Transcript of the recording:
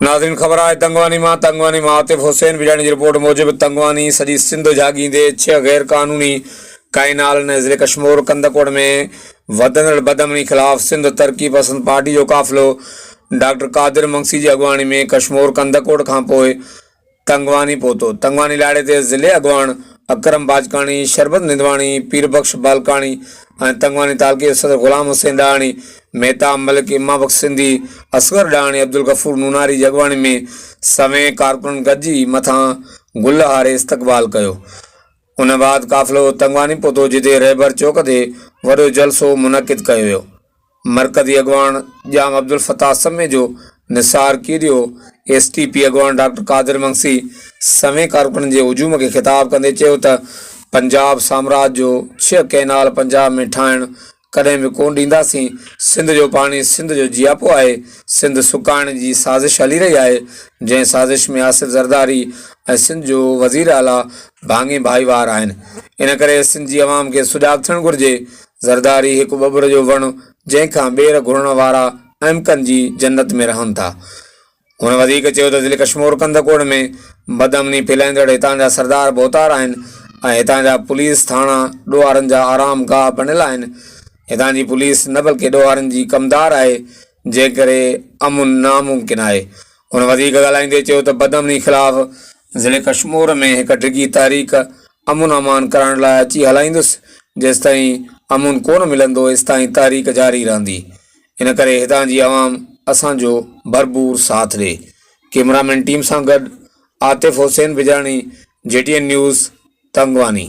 नाज़रीन ख़बर आहे तंगवानी मां आतिफ हुसैन विजाणी जी रिपोर्ट मूजिब तंगवानी सॼी सिंध जाॻींदे 6 गैर क़ानूनी काइनाल ने ज़िले कश्मीर कंदकोट में वधंदड़ बदअमनी ख़िलाफ़ सिंध तरक़ी पसंद पार्टी जो काफ़िलो डॉक्टर कादिर मंगसी जी अॻुवाणी में कश्मीर कंदकोट खां पोइ तंगवानी पहुतो। तंगवानी लाड़े ते ज़िले अॻुवाण अकरम बाजकाणी, शरबत निंदवाणी, पीरबख्श बालकाणी ऐं तंगवानी तालुके सदर ग़ुलाम हुसैन डाणी, मेहता मलिक, इमाबख्श सिंधी, असगर डाणी, अब्दुल गफूर नूनारी जी अॻुवाणी में सवें कारकुन गॾिजी मथां गुल हारे इस्तक़बाल कयो। उन बाद काफ़िलो तंगवानी पहुतो जिते रहबर चौक ते वॾो जलसो मुनक़िद कयो वियो। मरकज़ी अॻुवाण जाम अब्दुल फताह समे जो निसार कीरियो STP अॻुवाण डॉक्टर कादिर मंगसी सवें कारकुन के हुजूम के खिताब कंदे चयो त पंजाब साम्राज्य जो 6 कैनाल पंजाब में ठाहिण कदें भी कोन ॾींदासीं। सिंध जो पानी सिंध जो जियापो आहे। सिंध सुकाइण जी साज़िश हली रही है, जंहिं साज़िश में आसिफ ज़रदारी ऐं सिंध जो वज़ीर आला भाङे भाईवार आहिनि। इन करे सिंध जी अवाम खे सुजाॻ थियणु घुरिजे। ज़रदारी हिकु बबुर जो वणु जंहिंखां ॿेर घुरण वारा अहमकनि जी जन्नत में रहनि था। हुन वधीक चयो त ज़िले कश्मीर कंदकोट में बदअमनी फैलाईंदड़ हितां जा सरदार बोहतार आहिनि ऐं हितां जा पुलिस थाणा ॾोहारनि जा आराम गाह बणियल आहिनि। हितां जी पुलिस न बल्कि ॾोहारनि जी कमदार आहे, जंहिं करे अमुन नामुमकिन आहे। हुन वधीक ॻाल्हाईंदे चयो त बदअमनी ख़िलाफ़ ज़िले कश्मीर में हिकु डिघी तहरीक अमुन अमान करण लाइ अची हलाईंदुसि। जेसिताईं अमुन कोन मिलंदो तेसिताईं तहरीक जारी रहंदी। इन करे हितां जी अवाम असांजो भरपूर साथ ॾे। कैमरामैन टीम सां गॾु आतिफ हुसैन विजाणी, JTN न्यूज़, तंगवानी।